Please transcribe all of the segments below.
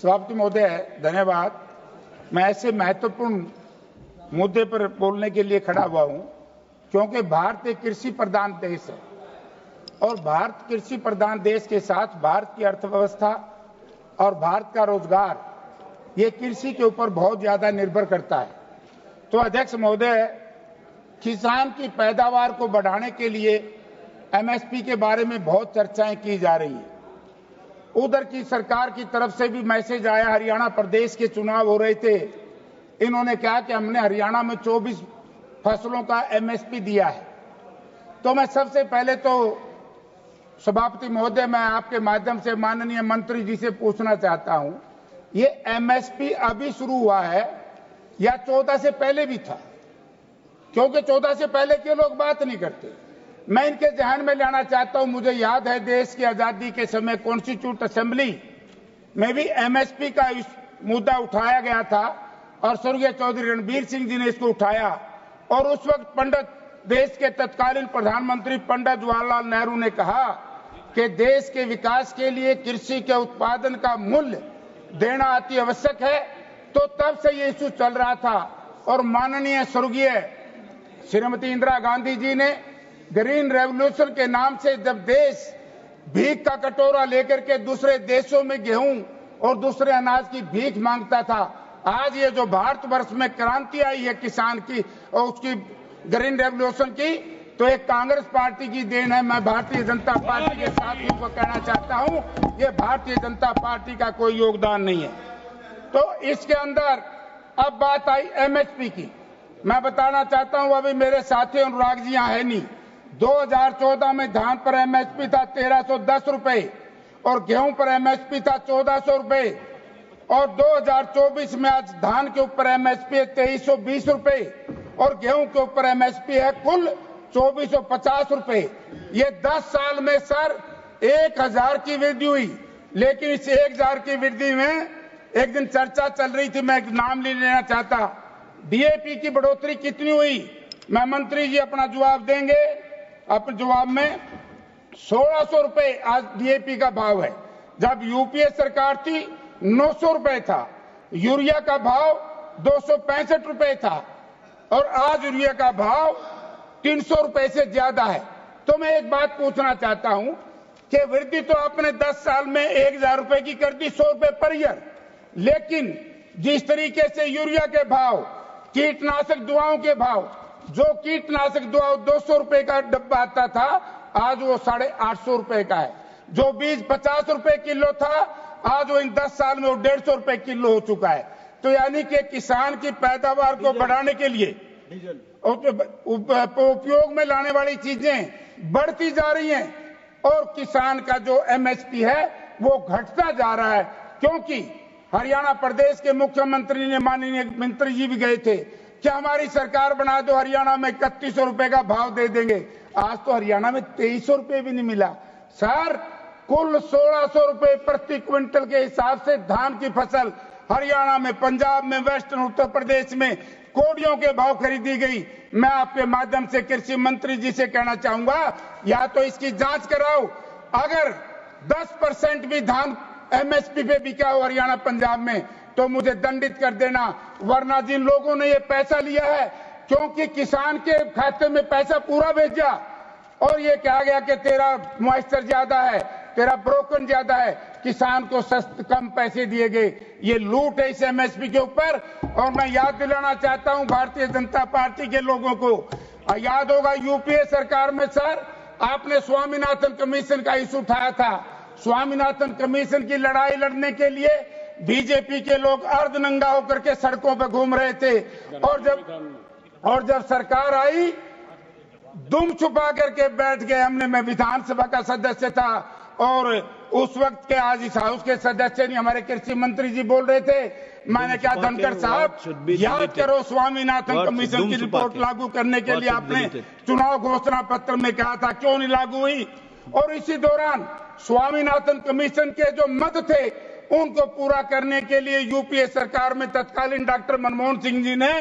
सभापति महोदय, धन्यवाद। मैं ऐसे महत्वपूर्ण मुद्दे पर बोलने के लिए खड़ा हुआ हूं क्योंकि भारत एक कृषि प्रधान देश है और भारत कृषि प्रधान देश के साथ भारत की अर्थव्यवस्था और भारत का रोजगार ये कृषि के ऊपर बहुत ज्यादा निर्भर करता है। तो अध्यक्ष महोदय, किसान की पैदावार को बढ़ाने के लिए एमएसपी के बारे में बहुत चर्चाएं की जा रही है। उधर की सरकार की तरफ से भी मैसेज आया, हरियाणा प्रदेश के चुनाव हो रहे थे, इन्होंने कहा कि हमने हरियाणा में 24 फसलों का एमएसपी दिया है। तो मैं सबसे पहले तो सभापति महोदय, मैं आपके माध्यम से माननीय मंत्री जी से पूछना चाहता हूं, ये एमएसपी अभी शुरू हुआ है या 14 से पहले भी था? क्योंकि 14 से पहले के लोग बात नहीं करते। मैं इनके ध्यान में लाना चाहता हूं, मुझे याद है देश की आजादी के समय कॉन्स्टिट्यूट असेंबली में भी एमएसपी का मुद्दा उठाया गया था और स्वर्गीय चौधरी रणबीर सिंह जी ने इसको उठाया और उस वक्त देश के तत्कालीन प्रधानमंत्री पंडित जवाहरलाल नेहरू ने कहा कि देश के विकास के लिए कृषि के उत्पादन का मूल्य देना अति आवश्यक है। तो तब से ये इशू चल रहा था और माननीय स्वर्गीय श्रीमती इंदिरा गांधी जी ने ग्रीन रेवोल्यूशन के नाम से जब देश भीख का कटोरा लेकर के दूसरे देशों में गेहूं और दूसरे अनाज की भीख मांगता था, आज ये जो भारतवर्ष में क्रांति आई है किसान की और उसकी ग्रीन रेवोल्यूशन की, तो एक कांग्रेस पार्टी की देन है। मैं भारतीय जनता पार्टी के साथियों को कहना चाहता हूं, ये भारतीय जनता पार्टी का कोई योगदान नहीं है। तो इसके अंदर अब बात आई एमएसपी की। मैं बताना चाहता हूं, अभी मेरे साथी अनुराग जी यहाँ है नहीं, 2014 में धान पर एमएसपी था 1310 रुपए और गेहूं पर एमएसपी था 1400 रुपए और 2024 में आज धान के ऊपर एमएसपी है 2320 रुपए और गेहूं के ऊपर एमएसपी है कुल 2450 रुपए। ये 10 साल में सर 1000 की वृद्धि हुई। लेकिन इस 1000 की वृद्धि में एक दिन चर्चा चल रही थी, मैं नाम नहीं लेना चाहता, डीएपी की बढ़ोतरी कितनी हुई? मैं मंत्री जी अपना जवाब देंगे। अपने जवाब में 1600 रुपए आज डीएपी का भाव है। जब यूपीए सरकार थी 900 रुपए था। यूरिया का भाव 265 रुपए था और आज यूरिया का भाव 300 रुपए से ज्यादा है। तो मैं एक बात पूछना चाहता हूं कि वृद्धि तो आपने 10 साल में 1000 रुपए की कर दी, 100 रुपए पर ईयर, लेकिन जिस तरीके से यूरिया के भाव, कीटनाशक दवाओं के भाव, जो कीटनाशक दवा 200 रुपए का डब्बा आता था आज वो 850 रुपए का है। जो बीज 50 रुपए किलो था आज वो इन 10 साल में वो 150 रुपए किलो हो चुका है। तो यानी कि किसान की पैदावार को बढ़ाने के लिए उपयोग में लाने वाली चीजें बढ़ती जा रही हैं और किसान का जो एमएसपी है वो घटता जा रहा है। क्योंकि हरियाणा प्रदेश के मुख्यमंत्री ने, माननीय मंत्री जी भी गए थे, कि हमारी सरकार बना दो, हरियाणा में 3100 रुपए का भाव दे देंगे। आज तो हरियाणा में 2300 रुपए भी नहीं मिला सर। कुल 1600 रुपए प्रति क्विंटल के हिसाब से धान की फसल हरियाणा में, पंजाब में, वेस्टर्न उत्तर प्रदेश में कोड़ियों के भाव खरीदी गई। मैं आपके माध्यम से कृषि मंत्री जी से कहना चाहूंगा, या तो इसकी जांच कराओ, अगर 10% भी धान एमएसपी पे बिका हो हरियाणा पंजाब में तो मुझे दंडित कर देना, वरना जिन लोगों ने ये पैसा लिया है क्योंकि किसान के खाते में पैसा पूरा भेजा और ये कहा गया कि तेरा मॉइस्चर ज्यादा है, तेरा ब्रोकन ज्यादा है, किसान को कम पैसे दिए गए। ये लूट है इस एमएसपी के ऊपर। और मैं याद दिलाना चाहता हूं भारतीय जनता पार्टी के लोगों को, याद होगा यूपीए सरकार में सर आपने स्वामीनाथन कमीशन का इशू उठाया था। स्वामीनाथन कमीशन की लड़ाई लड़ने के लिए बीजेपी के लोग अर्धनंगा होकर के सड़कों पर घूम रहे थे और जब सरकार आई दुम छुपा करके बैठ गए। मैं विधानसभा का सदस्य था और उस वक्त के आज इस हाउस के सदस्य नहीं, हमारे कृषि मंत्री जी बोल रहे थे। मैंने कहा धनखड़ साहब याद करो, स्वामीनाथन कमीशन की रिपोर्ट लागू करने के लिए आपने चुनाव घोषणा पत्र में कहा था, क्यों नहीं लागू हुई? और इसी दौरान स्वामीनाथन कमीशन के जो मद थे उनको पूरा करने के लिए यूपीए सरकार में तत्कालीन डॉक्टर मनमोहन सिंह जी ने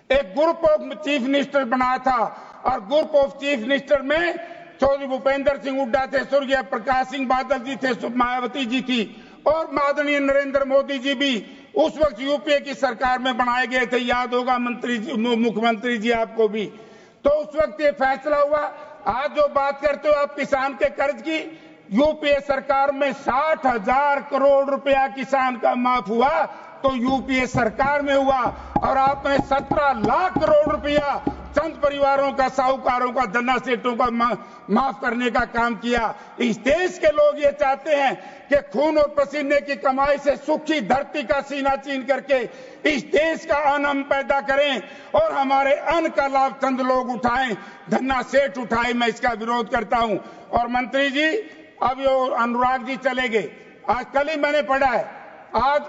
एक ग्रुप ऑफ चीफ मिनिस्टर बनाया था और ग्रुप ऑफ चीफ मिनिस्टर में चौधरी भूपेंद्र सिंह हुड्डा थे, स्वर्गीय प्रकाश सिंह बादल जी थे, मायावती जी थी और माननीय नरेंद्र मोदी जी भी उस वक्त यूपीए की सरकार में बनाए गए थे, याद होगा मुख्यमंत्री जी आपको भी। तो उस वक्त ये फैसला हुआ। आज जो बात करते हो आप किसान के कर्ज की, यूपीए सरकार में 60,000 करोड़ रुपया किसान का माफ हुआ तो यूपीए सरकार में हुआ, और आपने 17 लाख करोड़ रुपया चंद परिवारों का, साहूकारों का, धन्ना सेठों का माफ करने का काम किया। इस देश के लोग ये चाहते हैं कि खून और पसीने की कमाई से सुखी धरती का सीना चीन करके इस देश का अन्न हम पैदा करें और हमारे अन्न का लाभ चंद लोग उठाएं, धन्ना सेठ उठाए। मैं इसका विरोध करता हूं। और मंत्री जी, अब ये अनुराग जी चले गए। आज कल ही मैंने पढ़ा है, आज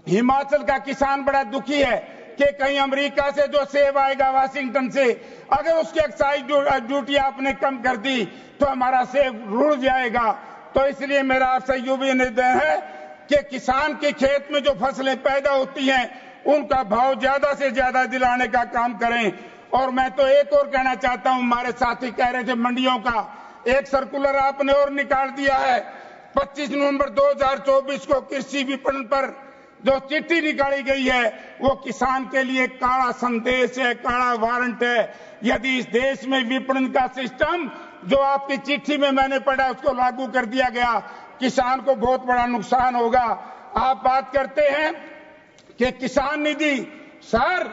हिमाचल का किसान बड़ा दुखी है कि कहीं अमेरिका से जो सेब आएगा वाशिंगटन से, अगर उसकी एक्साइज ड्यूटी आपने कम कर दी तो हमारा सेब रुड़ जाएगा। तो इसलिए मेरा आपसे ये भी निवेदन है कि किसान के खेत में जो फसलें पैदा होती हैं उनका भाव ज्यादा से ज्यादा दिलाने का काम करें। और मैं तो एक और कहना चाहता हूं, हमारे साथी कह रहे थे मंडियों का, एक सर्कुलर आपने और निकाल दिया है। 25 नवंबर 2024 को कृषि विपणन पर जो चिट्ठी निकाली गई है वो किसान के लिए काला संदेश है, काला वारंट है। यदि इस देश में विपणन का सिस्टम जो आपकी चिट्ठी में मैंने पढ़ा उसको लागू कर दिया गया, किसान को बहुत बड़ा नुकसान होगा। आप बात करते हैं कि किसान निधि, सर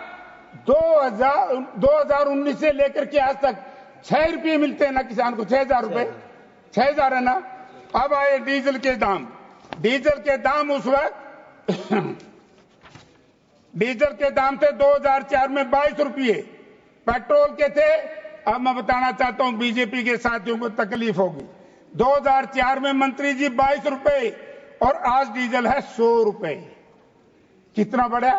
2019 से लेकर के आज तक 6 रुपये मिलते हैं ना किसान को, 6,000 रुपए, 6,000 है ना। अब आए डीजल के दाम। डीजल के दाम उस वक्त डीजल के दाम थे 2004 में 22 रुपये, पेट्रोल के थे। अब मैं बताना चाहता हूं बीजेपी के साथियों को तकलीफ होगी, 2004 में मंत्री जी 22 रुपए और आज डीजल है 100 रुपए। कितना बढ़ा?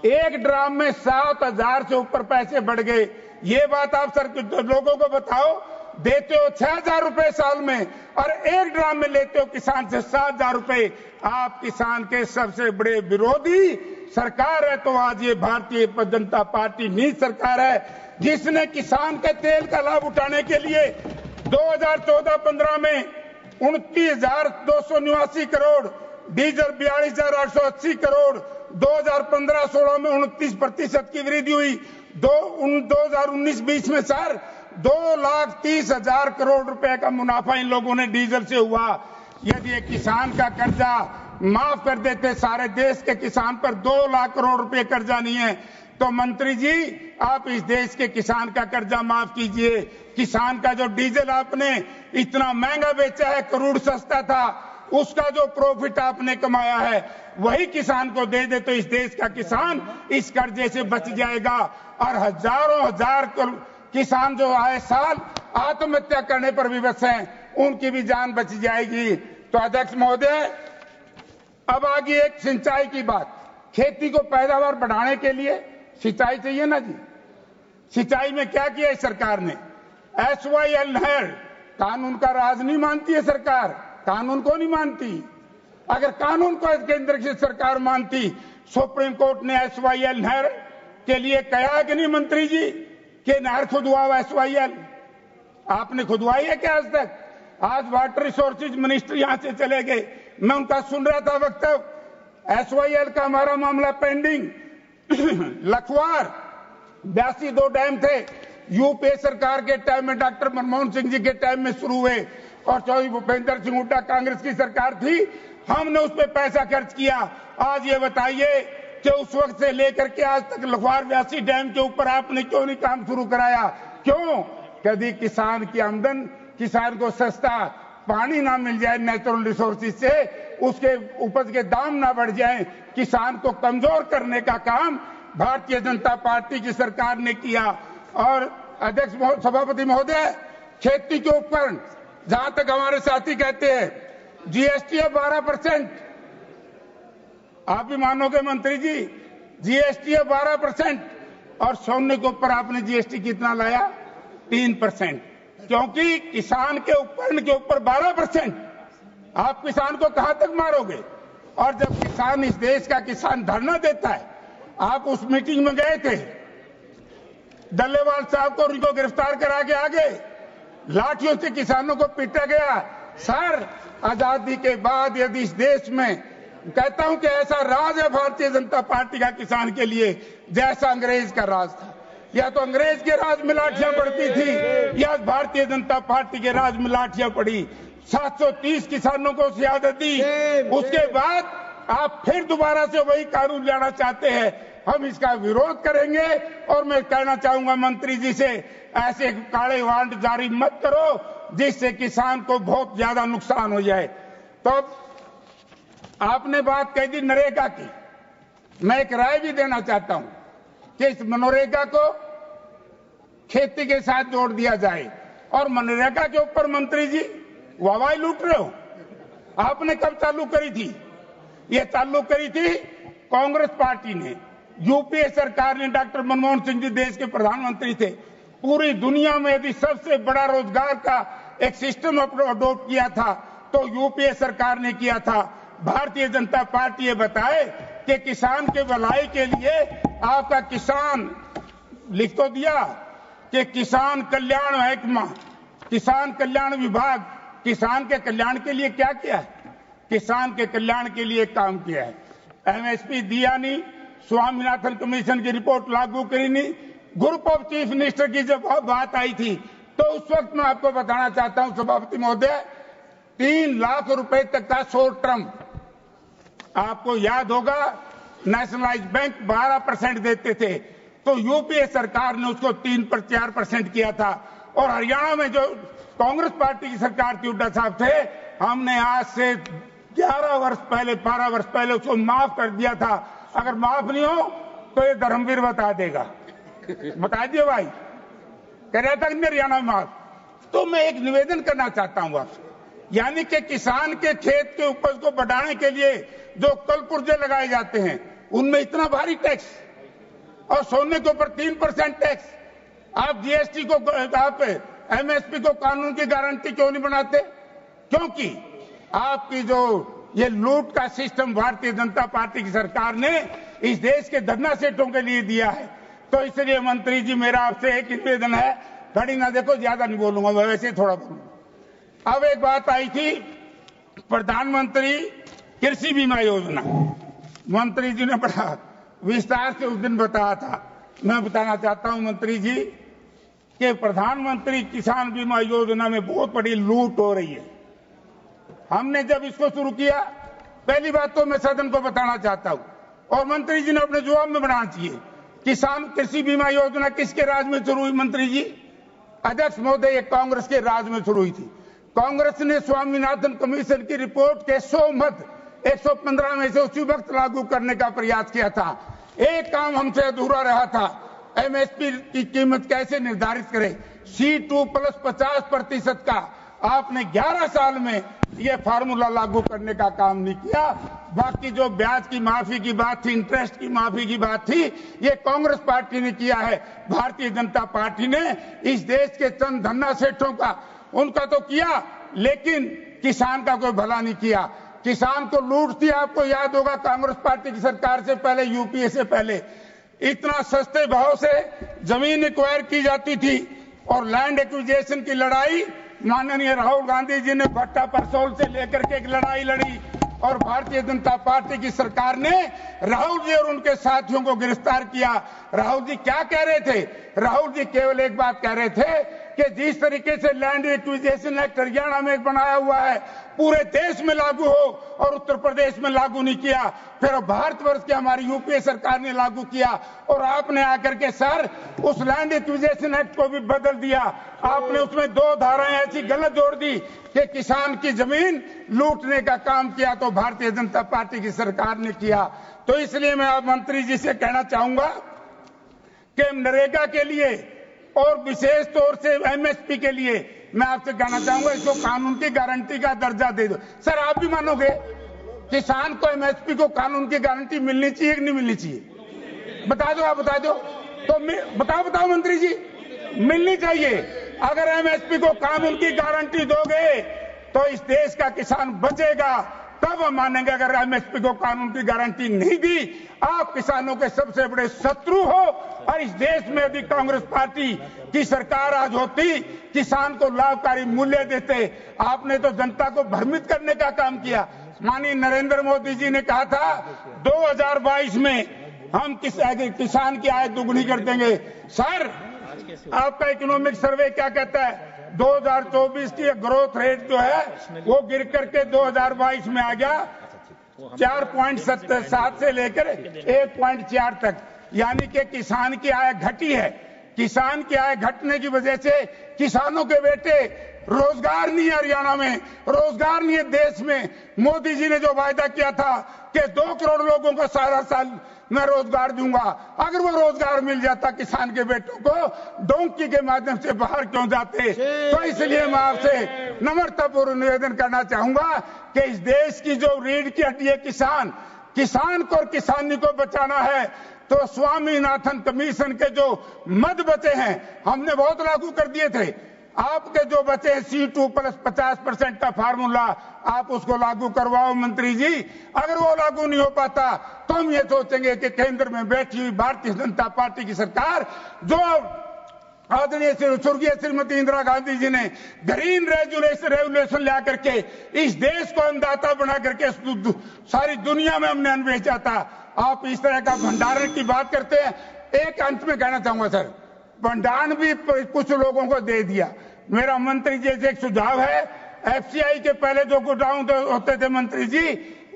एक ड्राम में 7,000 से ऊपर पैसे बढ़ गए। ये बात आप सर लोगों को बताओ। देते हो 6,000 रुपए साल में और एक ड्राम में लेते हो किसान से 7,000 रुपए। आप किसान के सबसे बड़े विरोधी सरकार है। तो आज ये भारतीय जनता पार्टी नीच सरकार है जिसने किसान के तेल का लाभ उठाने के लिए 2014-15 में 29,289 करोड़, डीजल 42,880 करोड़, 2015-16 में 29% की वृद्धि हुई। 2019-20 में सर 2,30,000 करोड़ रुपए का मुनाफा इन लोगों ने डीजल से हुआ। यदि एक किसान का कर्जा माफ कर देते, सारे देश के किसान पर 2 लाख करोड़ रुपए कर्जा नहीं है, तो मंत्री जी आप इस देश के किसान का कर्जा माफ कीजिए। किसान का जो डीजल आपने इतना महंगा बेचा है, करोड़ सस्ता था, उसका जो प्रॉफिट आपने कमाया है वही किसान को दे दे तो इस देश का किसान इस कर्जे से बच जाएगा। और हजारों हजार किसान जो आए साल आत्महत्या करने पर विवश हैं, उनकी भी जान बच जाएगी। तो अध्यक्ष महोदय, अब आगे एक सिंचाई की बात। खेती को पैदावार बढ़ाने के लिए सिंचाई चाहिए ना जी। सिंचाई में क्या किया इस सरकार ने? SYL नहर, कानून का राज नहीं मानती है सरकार, कानून को नहीं मानती। अगर कानून को केंद्र की सरकार मानती, सुप्रीम कोर्ट ने SYL नहर के लिए कहा कि नहीं मंत्री जी कि नहर खुदवाओ SYL? आपने खुदवाई है क्या आज तक? आज वाटर रिसोर्सेज मिनिस्टर यहां से चले गए, मैं उनका सुन रहा था वक्तव्य। SYL का हमारा मामला पेंडिंग। लखवार 82 2 डैम थे, यूपीए सरकार के टाइम में, डॉक्टर मनमोहन सिंह जी के टाइम में शुरू हुए और चौधरी भूपेंद्र सिंह हुड्डा कांग्रेस की सरकार थी, हमने उस पर पैसा खर्च किया। आज ये बताइए कि उस वक्त से लेकर के आज तक लखवार 82 डैम के ऊपर आपने क्यों नहीं काम शुरू कराया? क्यों? कभी किसान की आमदन, किसान को सस्ता पानी ना मिल जाए नेचुरल रिसोर्सेज से, उसके उपज के दाम ना बढ़ जाए, किसान को कमजोर करने का काम भारतीय जनता पार्टी की सरकार ने किया। और अध्यक्ष सभापति महोदय, खेती के उपकरण, जहां तक हमारे साथी कहते हैं जीएसटी है 12%, आप भी मानोगे मंत्री जी, जीएसटी है 12% और सोने के ऊपर आपने जीएसटी कितना लाया? 3%। क्योंकि किसान के उपकरण के ऊपर 12%, आप किसान को कहां तक मारोगे? और जब किसान, इस देश का किसान धरना देता है, आप उस मीटिंग में गए थे, डल्लेवाल साहब को उनको गिरफ्तार करा के आ गए, लाठियों से किसानों को पीटा गया, सर, आजादी के बाद यदि इस देश में कहता हूं कि ऐसा राज है भारतीय जनता पार्टी का किसान के लिए जैसा अंग्रेज का राज था, या तो अंग्रेज के राज में लाठियां पड़ती थी या भारतीय जनता पार्टी के राज में लाठियां पड़ी। 730 किसानों को सियादत दी, उसके बाद आप फिर दोबारा से वही कानून लाना चाहते हैं। हम इसका विरोध करेंगे और मैं कहना चाहूंगा मंत्री जी से, ऐसे काले वारंट जारी मत करो जिससे किसान को बहुत ज्यादा नुकसान हो जाए। तो आपने बात कही थी नरेगा की, मैं एक राय भी देना चाहता हूं कि इस मनरेगा को खेती के साथ जोड़ दिया जाए। और मनरेगा के ऊपर मंत्री जी वाहवाही लूट रहे हो। आपने कब चालू करी थी? ये चालू करी थी कांग्रेस पार्टी ने, यूपीए सरकार ने। डॉक्टर मनमोहन सिंह जी देश के प्रधानमंत्री थे। पूरी दुनिया में यदि सबसे बड़ा रोजगार का एक सिस्टम अडॉप्ट किया था तो यूपीए सरकार ने किया था। भारतीय जनता पार्टी ये बताए कि किसान के भलाई के लिए आपका किसान लिख तो दिया कि किसान कल्याण महकमा, किसान कल्याण विभाग किसान के कल्याण के लिए क्या किया है? किसान के कल्याण के लिए काम किया है। एमएसपी दिया नहीं, स्वामीनाथन कमीशन की रिपोर्ट लागू करी नहीं। ग्रुप ऑफ चीफ मिनिस्टर की जब बात आई थी तो उस वक्त मैं आपको बताना चाहता हूं सभापति महोदय, 3 लाख रुपए तक का शॉर्ट टर्म, आपको याद होगा नेशनलाइज बैंक 12% देते थे, तो यूपीए सरकार ने उसको 3-4% किया था। और हरियाणा में जो कांग्रेस पार्टी की सरकार थी, हुड्डा साहब थे, हमने आज से 11 वर्ष पहले 12 वर्ष पहले उसको माफ कर दिया था। अगर माफ नहीं हो तो ये धर्मवीर बता देगा, बता दिए भाई, कह रहा था हरियाणा में माफ। तो मैं एक निवेदन करना चाहता हूं आपसे, यानी कि किसान के खेत के उपज को बढ़ाने के लिए जो कल पुर्जे लगाए जाते हैं उनमें इतना भारी टैक्स, और सोने के ऊपर 3% टैक्स। आप जीएसटी को, आप एमएसपी को कानून की गारंटी क्यों नहीं बनाते? क्योंकि आपकी जो ये लूट का सिस्टम भारतीय जनता पार्टी की सरकार ने इस देश के धन्ना सेठों के लिए दिया है। तो इसलिए मंत्री जी मेरा आपसे एक निवेदन है, घड़ी ना देखो, ज्यादा नहीं बोलूंगा मैं, वैसे ही थोड़ा बोलूंगा। अब एक बात आई थी प्रधानमंत्री कृषि बीमा योजना, मंत्री जी ने बड़ा विस्तार से उस दिन बताया था। मैं बताना चाहता हूं मंत्री जी कि प्रधानमंत्री किसान बीमा योजना में बहुत बड़ी लूट हो रही है। हमने जब इसको शुरू किया, पहली बात तो मैं सदन को बताना चाहता हूं, और मंत्री जी ने अपने जवाब में बनाना चाहिए, किसान कृषि बीमा योजना किसके राज में शुरू हुई? मंत्री जी, अध्यक्ष महोदय, ये कांग्रेस के राज में शुरू हुई थी। कांग्रेस ने स्वामीनाथन कमीशन की रिपोर्ट के 100 मत 115 में से उसी वक्त लागू करने का प्रयास किया था। एक काम हमसे अधूरा रहा था, एमएसपी की कीमत कैसे निर्धारित करें। C2 प्लस 50% का आपने 11 साल में यह फार्मूला लागू करने का काम नहीं किया। बाकी जो ब्याज की माफी की बात थी, इंटरेस्ट की माफी की बात थी, ये कांग्रेस पार्टी ने किया है। भारतीय जनता पार्टी ने इस देश के चंद धन्ना सेठों का, उनका तो किया, लेकिन किसान का कोई भला नहीं किया। किसान को लूट थी, आपको याद होगा कांग्रेस पार्टी की सरकार से पहले, यूपीए से पहले, इतना सस्ते भाव से जमीन एक्वायर की जाती थी। और लैंड एक्विजिशन की लड़ाई माननीय राहुल गांधी जी ने भट्टा परसोल से लेकर के एक लड़ाई लड़ी, और भारतीय जनता पार्टी की सरकार ने राहुल जी और उनके साथियों को गिरफ्तार किया। राहुल जी क्या कह रहे थे? राहुल जी केवल एक बात कह रहे थे कि जिस तरीके से लैंड एक्विजिशन एक्ट हरियाणा में बनाया हुआ है पूरे देश में लागू हो, और उत्तर प्रदेश में लागू नहीं किया। फिर भारतवर्ष की हमारी यूपीए सरकार ने लागू किया, और आपने आकर के सर उस लैंड एक्विजिशन एक्ट को भी बदल दिया। आपने उसमें 2 धाराएं ऐसी गलत जोड़ दी कि किसान की जमीन लूटने का काम किया, तो भारतीय जनता पार्टी की सरकार ने किया। तो इसलिए मैं आप मंत्री जी से कहना चाहूंगा कि नरेगा के लिए और विशेष तौर से एमएसपी के लिए मैं आपसे कहना चाहूंगा, इसको कानून की गारंटी का दर्जा दे दो। सर आप भी मानोगे, किसान को एमएसपी को कानून की गारंटी मिलनी चाहिए कि नहीं मिलनी चाहिए? बता दो, आप बता दो तो बताओ मंत्री जी, मिलनी चाहिए। अगर एमएसपी को कानून की गारंटी दोगे तो इस देश का किसान बचेगा, तब हम मानेंगे। अगर एमएसपी को कानून की गारंटी नहीं दी, आप किसानों के सबसे बड़े शत्रु हो। और इस देश में यदि कांग्रेस पार्टी की सरकार आज होती, किसान को लाभकारी मूल्य देते। आपने तो जनता को भ्रमित करने का काम किया। माननीय नरेंद्र मोदी जी ने कहा था 2022 में हम किसान की आय दुगनी कर देंगे। सर, आपका इकोनॉमिक सर्वे क्या कहता है? 2024 की ग्रोथ रेट जो है वो गिर करके 2022 में आ गया 4.7 से लेकर 1.4 तक, यानी कि किसान की आय घटी है। किसान की आय घटने की वजह से किसानों के बेटे रोजगार नहीं है, हरियाणा में रोजगार नहीं है, देश में। मोदी जी ने जो वायदा किया था कि 2 करोड़ लोगों को सारा साल मैं रोजगार दूंगा, अगर वो रोजगार मिल जाता किसान के बेटों को, डोंकी के माध्यम से बाहर क्यों जाते? तो इसलिए मैं आपसे नम्रतापूर्वक निवेदन करना चाहूंगा कि इस देश की जो रीढ़ की हड्डी है किसान को और किसानी को बचाना है, तो स्वामीनाथन कमीशन के जो मद बचे हैं हमने बहुत लागू कर दिए थे। आपके जो बचे हैं C2 प्लस 50% का फार्मूला, आप उसको लागू करवाओ मंत्री जी। अगर वो लागू नहीं हो पाता तो हम ये सोचेंगे कि केंद्र में बैठी हुई भारतीय जनता पार्टी की सरकार, जो आदरणीय स्वर्गीय श्रीमती इंदिरा गांधी जी ने ग्रीन रेवोल्यूशन ला करके इस देश को अन्नदाता बना करके सारी दुनिया में हमने अन्न बेचा था। आप इस तरह का भंडारण की बात करते हैं। एक अंत में कहना चाहूंगा सर, भंडारण भी कुछ लोगों को दे दिया। मेरा मंत्री जी से एक सुझाव है, एफसीआई के पहले जो गोडाउन होते थे मंत्री जी,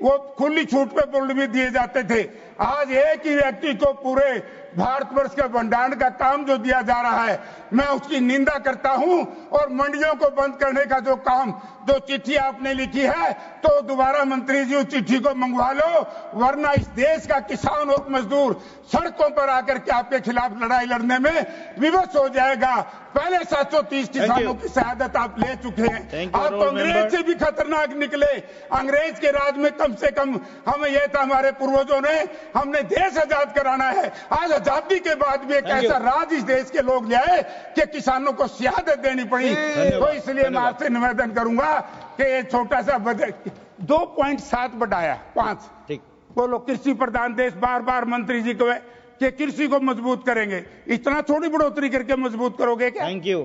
वो खुली छूट पे पुल भी दिए जाते थे। आज एक ही व्यक्ति को पूरे भारतवर्ष के भंडारण का काम जो दिया जा रहा है, मैं उसकी निंदा करता हूं। और मंडियों को बंद करने का जो काम, जो चिट्ठी आपने लिखी है, तो दोबारा मंत्री जी उस चिट्ठी को मंगवा लो, वरना इस देश का किसान और मजदूर सड़कों पर आकर के आपके खिलाफ लड़ाई लड़ने में विवश हो जाएगा। पहले 730 किसानों की शहादत आप ले चुके हैं। आप तो अंग्रेज से भी खतरनाक निकले। अंग्रेज के राज में कम से कम हमें यह था, हमारे पूर्वजों ने, हमने देश आजाद कराना है। आज आजादी के बाद भी एक ऐसा राज इस देश के लोग ले आए कि किसानों को शहादत देनी पड़ी। तो इसलिए मैं आपसे निवेदन करूंगा कि ये छोटा सा बजट 2.7 बढ़ाया 5, ठीक बोलो, कृषि प्रधान देश, बार बार मंत्री जी को कि कृषि को मजबूत करेंगे, इतना थोड़ी बढ़ोतरी करके मजबूत करोगे क्या? Thank you.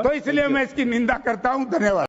तो इसलिए मैं इसकी निंदा करता हूं। धन्यवाद।